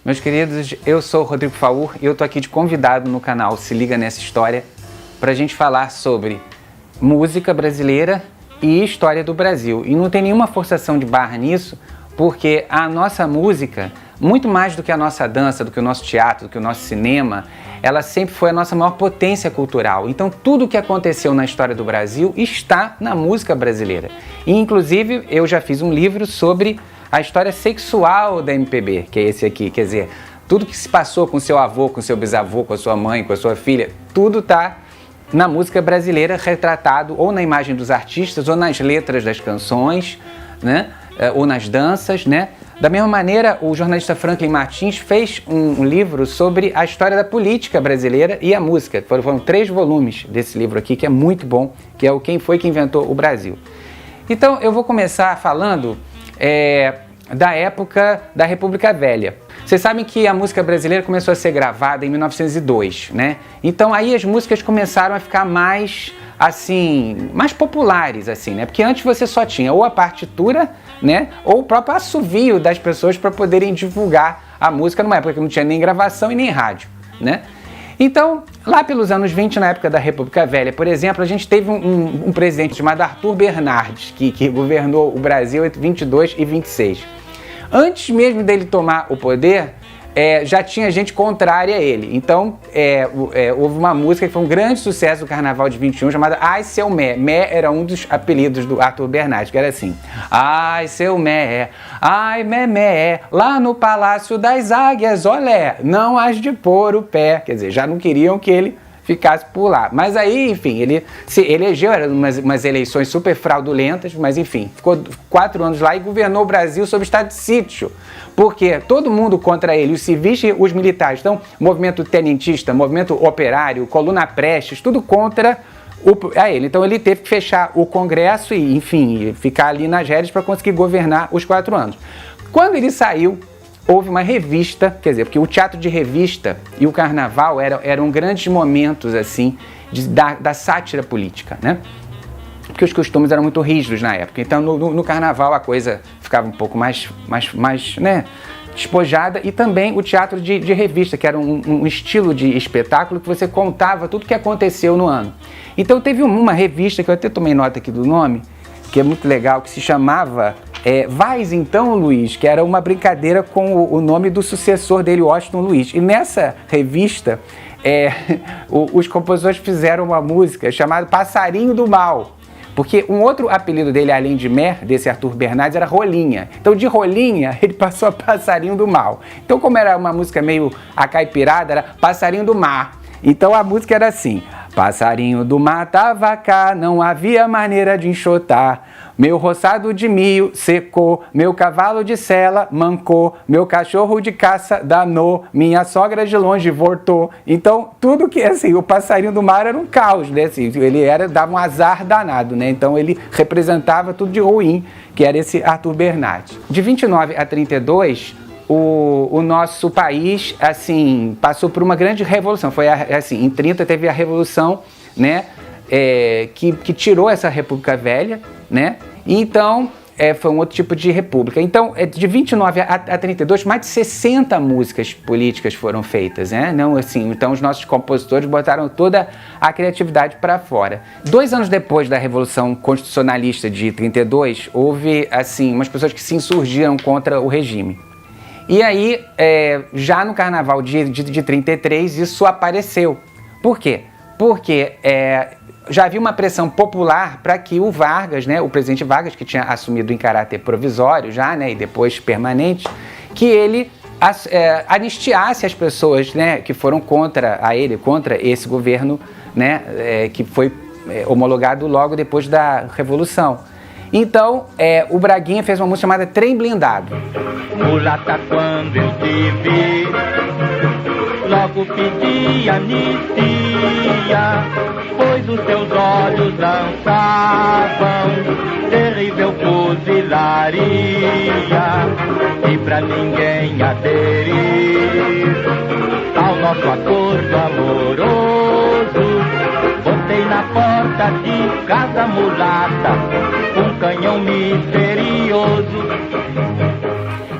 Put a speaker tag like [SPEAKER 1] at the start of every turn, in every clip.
[SPEAKER 1] Meus queridos, eu sou o Rodrigo Faur e eu tô aqui de convidado no canal Se Liga Nessa História pra gente falar sobre música brasileira e história do Brasil. E não tem nenhuma forçação de barra nisso, porque a nossa música, muito mais do que a nossa dança, do que o nosso teatro, do que o nosso cinema, ela sempre foi a nossa maior potência cultural. Então tudo o que aconteceu na história do Brasil está na música brasileira. E inclusive eu já fiz um livro sobre a história sexual da MPB, que é esse aqui, quer dizer, tudo que se passou com seu avô, com seu bisavô, com a sua mãe, com a sua filha, tudo está na música brasileira retratado ou na imagem dos artistas ou nas letras das canções, né? Ou nas danças, né? Da mesma maneira, o jornalista Franklin Martins fez um livro sobre a história da política brasileira e a música. Foram 3 volumes desse livro aqui, que é muito bom, que é o Quem Foi que Inventou o Brasil. Então, eu vou começar falando da época da República Velha. Vocês sabem que a música brasileira começou a ser gravada em 1902, né? Então aí as músicas começaram a ficar mais, assim, mais populares, assim, né? Porque antes você só tinha ou a partitura, né? Ou o próprio assovio das pessoas para poderem divulgar a música numa época que não tinha nem gravação e nem rádio, né? Então, lá pelos anos 20, na época da República Velha, por exemplo, a gente teve um presidente chamado Arthur Bernardes, que governou o Brasil entre 22 e 26. Antes mesmo dele tomar o poder, já tinha gente contrária a ele. Então, houve uma música que foi um grande sucesso do Carnaval de 21, chamada Ai, Seu Mé. Mé era um dos apelidos do Arthur Bernardes, que era assim: Ai, seu Mé, ai, Mé, Mé, lá no Palácio das Águias, olé, não has de pôr o pé. Quer dizer, já não queriam que ele ficasse por lá. Mas aí, enfim, ele se elegeu, eram umas eleições super fraudulentas, mas enfim, ficou 4 anos lá e governou o Brasil sob estado de sítio, porque todo mundo contra ele, os civis e os militares. Então, movimento tenentista, movimento operário, Coluna Prestes, tudo contra ele. Então ele teve que fechar o Congresso e, enfim, ficar ali nas rédeas para conseguir governar os 4 anos. Quando ele saiu, houve uma revista, quer dizer, porque o teatro de revista e o carnaval eram grandes momentos, assim, da sátira política, né? Porque os costumes eram muito rígidos na época. Então, no carnaval, a coisa ficava um pouco mais né, despojada. E também o teatro de revista, que era um estilo de espetáculo que você contava tudo o que aconteceu no ano. Então, teve uma revista, que eu até tomei nota aqui do nome, que é muito legal, que se chamava Vais Então, Luiz, que era uma brincadeira com o nome do sucessor dele, Washington Luiz. E nessa revista, os compositores fizeram uma música chamada Passarinho do Mal, porque um outro apelido dele, além de Mé, desse Arthur Bernardes, era Rolinha. Então, de Rolinha, ele passou a Passarinho do Mal. Então, como era uma música meio acaipirada, era Passarinho do Mar. Então, a música era assim: passarinho do mar tava cá, não havia maneira de enxotar. Meu roçado de milho secou, meu cavalo de sela mancou, meu cachorro de caça danou, minha sogra de longe voltou. Então, tudo que, assim, o passarinho do mar era um caos, né? Assim, ele dava um azar danado, né? Então, ele representava tudo de ruim, que era esse Arthur Bernardes. De 29 a 32, o nosso país, assim, passou por uma grande revolução. Foi, assim, em 30 teve a Revolução, né? Que tirou essa República Velha, né? E então, foi um outro tipo de república. Então, de 29 a 32, mais de 60 músicas políticas foram feitas, né? Não, assim, então os nossos compositores botaram toda a criatividade para fora. 2 anos depois da Revolução Constitucionalista de 32, houve, assim, umas pessoas que se insurgiram contra o regime. E aí, já no Carnaval de 33, isso apareceu. Por quê? Porque já havia uma pressão popular para que o Vargas, né, o presidente Vargas, que tinha assumido em caráter provisório já, né, e depois permanente, que ele anistiasse as pessoas, né, que foram contra esse governo, né, que foi homologado logo depois da Revolução. Então, o Braguinha fez uma música chamada Trem Blindado.
[SPEAKER 2] Mulata, quando eu te vi, logo pedi anistia, pois os teus olhos lançavam terrível fuzilaria, e pra ninguém aderir ao nosso acordo amoroso, botei na porta de casa mulata um canhão misterioso.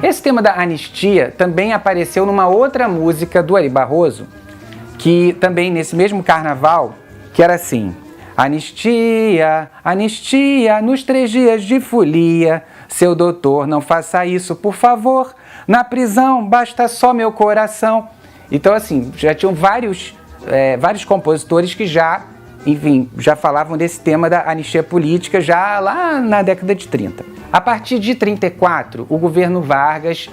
[SPEAKER 1] Esse tema da anistia também apareceu numa outra música do Ari Barroso, que também nesse mesmo carnaval, que era assim: anistia, anistia, nos 3 dias de folia, seu doutor, não faça isso, por favor, na prisão basta só meu coração. Então, assim, já tinham vários compositores que já falavam desse tema da anistia política já lá na década de 30. A partir de 34, o governo Vargas,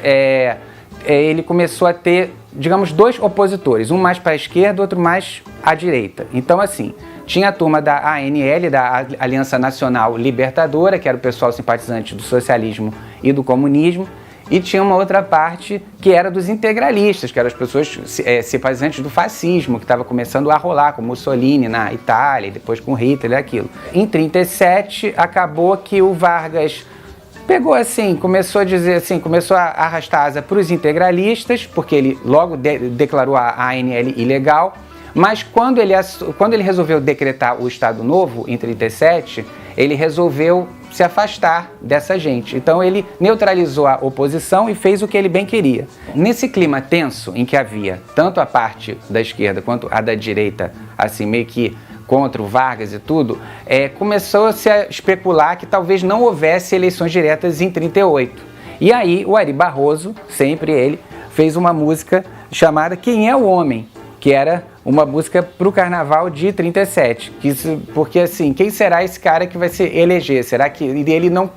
[SPEAKER 1] ele começou a ter, digamos, 2 opositores, um mais para a esquerda, outro mais à direita. Então, assim, tinha a turma da ANL, da Aliança Nacional Libertadora, que era o pessoal simpatizante do socialismo e do comunismo, e tinha uma outra parte que era dos integralistas, que eram as pessoas simpatizantes do fascismo, que estava começando a rolar, com Mussolini na Itália, e depois com Hitler e aquilo. Em 37, acabou que o Vargas pegou assim, começou a dizer assim, começou a arrastar asa para os integralistas, porque ele logo declarou a ANL ilegal, mas quando ele resolveu decretar o Estado Novo, em 37, ele resolveu se afastar dessa gente. Então ele neutralizou a oposição e fez o que ele bem queria. Nesse clima tenso em que havia tanto a parte da esquerda quanto a da direita, assim, meio que contra o Vargas e tudo, começou-se a especular que talvez não houvesse eleições diretas em 38. E aí o Ari Barroso, sempre ele, fez uma música chamada Quem é o Homem?, que era uma música para o Carnaval de 37. Porque assim, quem será esse cara que vai se eleger? Será que ele não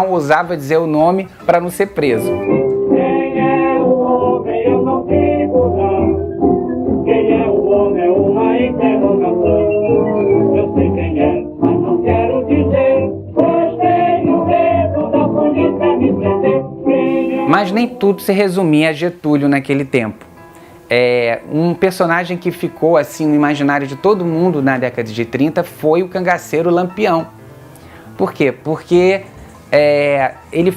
[SPEAKER 1] ousava dizer o nome para não ser preso?
[SPEAKER 3] Quem é o homem? Eu não digo não. Quem é o homem? É uma interrogação. Eu sei quem é, mas não quero dizer. Gostei do dedo da polícia me prender.
[SPEAKER 1] Mas nem tudo se resumia a Getúlio naquele tempo. Um personagem que ficou assim no imaginário de todo mundo na década de 30 foi o cangaceiro Lampião. Por quê? Porque ele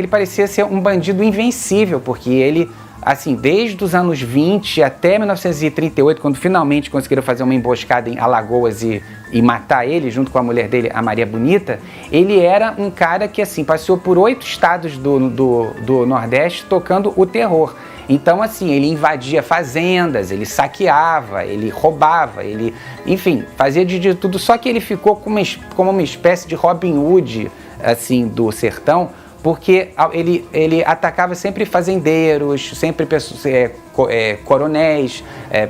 [SPEAKER 1] parecia ser um bandido invencível, porque ele, assim, desde os anos 20 até 1938, quando finalmente conseguiram fazer uma emboscada em Alagoas e matar ele, junto com a mulher dele, a Maria Bonita, ele era um cara que, assim, passeou por 8 estados do Nordeste tocando o terror. Então, assim, ele invadia fazendas, ele saqueava, ele roubava, ele, enfim, fazia de tudo. Só que ele ficou como uma espécie de Robin Hood, assim, do sertão, porque ele atacava sempre fazendeiros, sempre pessoas, coronéis,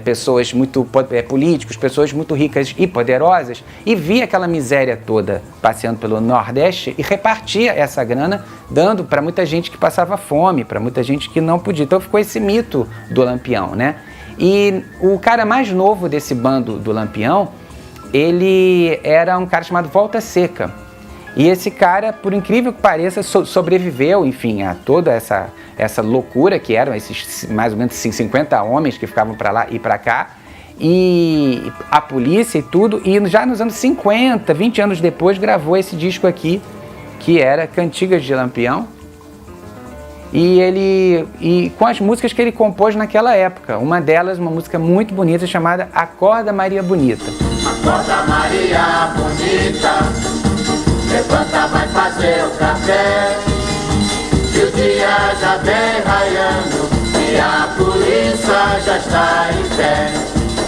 [SPEAKER 1] pessoas muito políticos, pessoas muito ricas e poderosas, e via aquela miséria toda passeando pelo Nordeste e repartia essa grana, dando para muita gente que passava fome, para muita gente que não podia. Então ficou esse mito do Lampião, né? E o cara mais novo desse bando do Lampião, ele era um cara chamado Volta Seca. E esse cara, por incrível que pareça, sobreviveu, enfim, a toda essa loucura que eram esses mais ou menos 50 homens que ficavam para lá e para cá, e a polícia e tudo, e já nos anos 50, 20 anos depois, gravou esse disco aqui, que era Cantigas de Lampião, e com as músicas que ele compôs naquela época. Uma delas, uma música muito bonita, chamada Acorda Maria Bonita.
[SPEAKER 4] Acorda Maria Bonita, levanta, vai fazer o café, que o dia já vem raiando e a polícia já está em pé.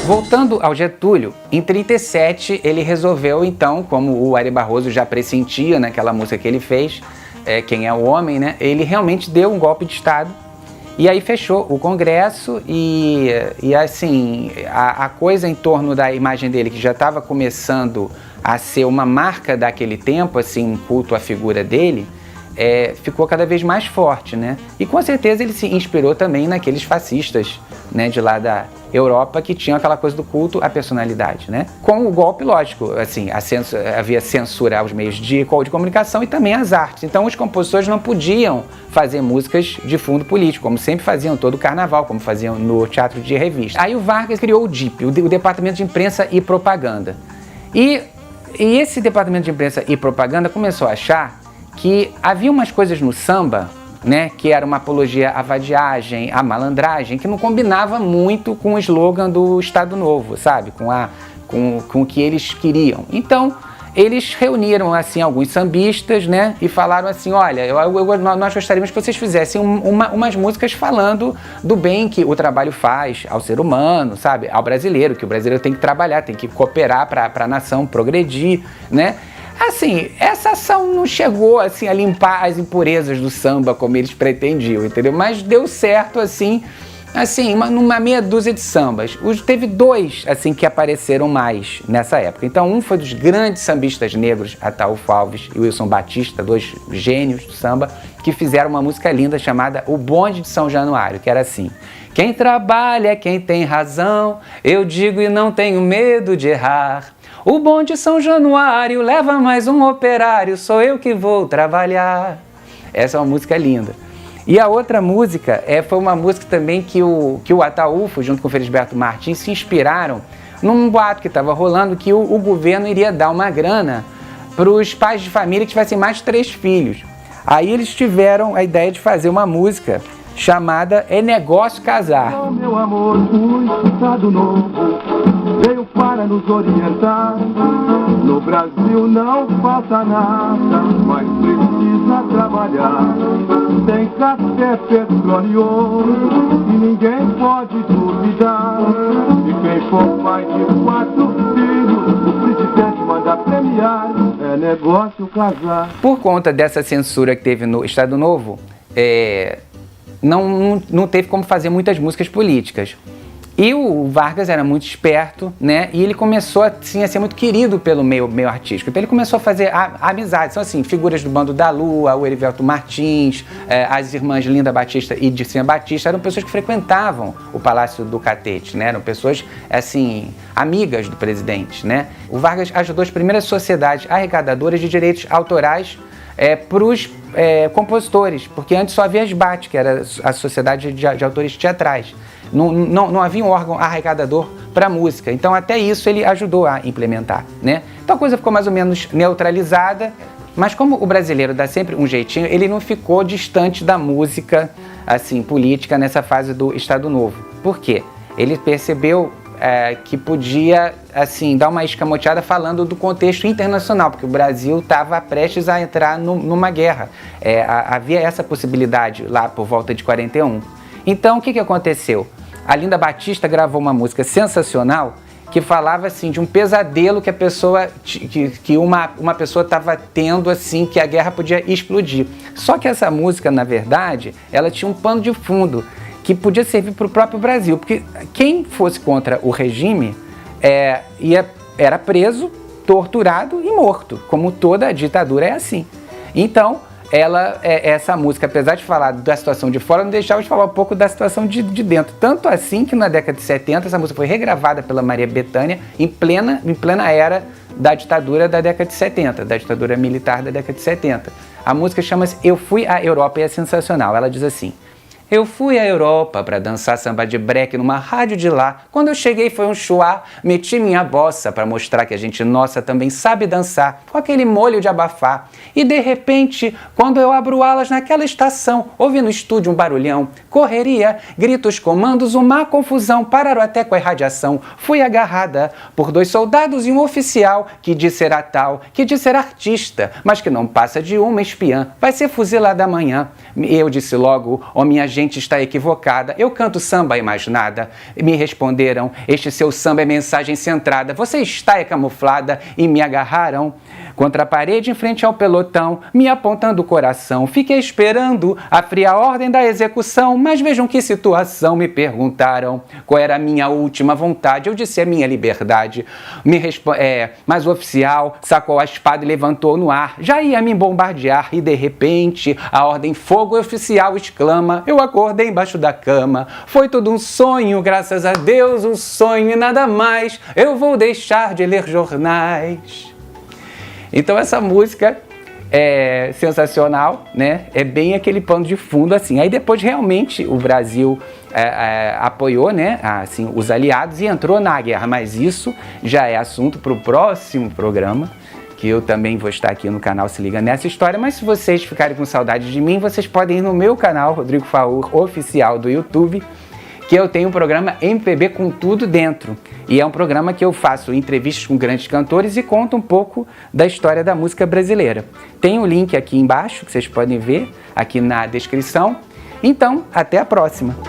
[SPEAKER 1] Voltando ao Getúlio, em 37 ele resolveu então, como o Ari Barroso já pressentia naquela música que ele fez, Quem é o Homem, né? Ele realmente deu um golpe de Estado e aí fechou o Congresso e assim, a coisa em torno da imagem dele, que já estava começando a ser uma marca daquele tempo, assim, um culto à figura dele, ficou cada vez mais forte, né? E com certeza ele se inspirou também naqueles fascistas, né, de lá da Europa, que tinham aquela coisa do culto à personalidade, né? Com o golpe, lógico, assim, havia censura aos meios de comunicação e também às artes. Então os compositores não podiam fazer músicas de fundo político, como sempre faziam todo o carnaval, como faziam no teatro de revista. Aí o Vargas criou o DIP, o Departamento de Imprensa e Propaganda. E esse Departamento de Imprensa e Propaganda começou a achar que havia umas coisas no samba, né, que era uma apologia à vadiagem, à malandragem, que não combinava muito com o slogan do Estado Novo, sabe? Com o que eles queriam. Então, eles reuniram assim alguns sambistas, né, e falaram assim, olha, nós gostaríamos que vocês fizessem umas músicas falando do bem que o trabalho faz ao ser humano, sabe, ao brasileiro, que o brasileiro tem que trabalhar, tem que cooperar para a nação progredir, né? Assim, essa ação não chegou assim a limpar as impurezas do samba como eles pretendiam, entendeu? Mas deu certo assim, numa meia dúzia de sambas. Teve dois, assim, que apareceram mais nessa época. Então, um foi dos grandes sambistas negros, Ataúfo Alves e Wilson Batista, dois gênios do samba, que fizeram uma música linda chamada O Bonde de São Januário, que era assim: quem trabalha é quem tem razão, eu digo e não tenho medo de errar. O bonde de São Januário leva mais um operário, sou eu que vou trabalhar. Essa é uma música linda. E a outra música foi uma música também que o Ataúfo, junto com o Felisberto Martins, se inspiraram num boato que estava rolando que o governo iria dar uma grana para os pais de família que tivessem mais de 3 filhos. Aí eles tiveram a ideia de fazer uma música chamada É Negócio Casar.
[SPEAKER 5] Oh, meu amor, o Estado Novo veio para nos orientar. No Brasil não falta nada, mas precisa trabalhar. Tem café, petróleo e ouro, e ninguém pode duvidar. E quem for pai de 4 filhos, o presidente manda premiar. É negócio casar.
[SPEAKER 1] Por conta dessa censura que teve no Estado Novo, não teve como fazer muitas músicas políticas. E o Vargas era muito esperto, né? E ele começou assim, a ser muito querido pelo meio artístico. Então ele começou a fazer amizades. São assim, figuras do Bando da Lua, o Erivelto Martins, as irmãs Linda Batista e Dircinha Batista, eram pessoas que frequentavam o Palácio do Catete, né? Eram pessoas, assim, amigas do presidente, né? O Vargas ajudou as primeiras sociedades arrecadadoras de direitos autorais para os compositores, porque antes só havia a SBAT, que era a Sociedade de Autores Teatrais. Não havia um órgão arrecadador para música, então até isso ele ajudou a implementar, né? Então a coisa ficou mais ou menos neutralizada, mas como o brasileiro dá sempre um jeitinho, ele não ficou distante da música assim, política nessa fase do Estado Novo. Por quê? Ele percebeu que podia assim, dar uma escamoteada falando do contexto internacional, porque o Brasil estava prestes a entrar numa guerra. Havia essa possibilidade lá por volta de 41. Então o que aconteceu? A Linda Batista gravou uma música sensacional que falava assim de um pesadelo que a pessoa, que uma pessoa estava tendo, assim, que a guerra podia explodir. Só que essa música, na verdade, ela tinha um pano de fundo que podia servir para o próprio Brasil, porque quem fosse contra o regime era preso, torturado e morto, como toda ditadura é assim. Então, essa música, apesar de falar da situação de fora, não deixava de falar um pouco da situação de dentro. Tanto assim que na década de 70 essa música foi regravada pela Maria Bethânia em plena era da ditadura da década de 70, da ditadura militar da década de 70. A música chama-se Eu Fui à Europa e é sensacional. Ela diz assim: eu fui à Europa para dançar samba de breque numa rádio de lá. Quando eu cheguei foi um chuá, meti minha bossa para mostrar que a gente nossa também sabe dançar, com aquele molho de abafar. E de repente, quando eu abro alas naquela estação, ouvi no estúdio um barulhão, correria, gritos, comandos, uma confusão, pararam até com a irradiação. Fui agarrada por 2 soldados e um oficial, que disse ser tal, que disse ser artista, mas que não passa de uma espiã, vai ser fuzilada amanhã. Eu disse logo, ó, minha gente está equivocada, eu canto samba e mais nada. Me responderam, este seu samba é mensagem centrada, você está camuflada, e me agarraram contra a parede em frente ao pelotão, me apontando o coração. Fiquei esperando a fria ordem da execução, mas vejam que situação. Me perguntaram qual era a minha última vontade, eu disse a minha liberdade. Mas o oficial sacou a espada e levantou no ar, já ia me bombardear, e de repente a ordem fogo, o oficial exclama, eu acordei embaixo da cama, foi tudo um sonho, graças a Deus, um sonho e nada mais, eu vou deixar de ler jornais. Então essa música é sensacional, né? É bem aquele pano de fundo assim. Aí depois realmente o Brasil apoiou, né, assim, os aliados e entrou na guerra, mas isso já é assunto para o próximo programa, que eu também vou estar aqui no canal Se Liga Nessa História. Mas se vocês ficarem com saudade de mim, vocês podem ir no meu canal, Rodrigo Faur Oficial do YouTube, que eu tenho o programa MPB com tudo dentro. E é um programa que eu faço entrevistas com grandes cantores e conto um pouco da história da música brasileira. Tem o link aqui embaixo, que vocês podem ver aqui na descrição. Então, até a próxima!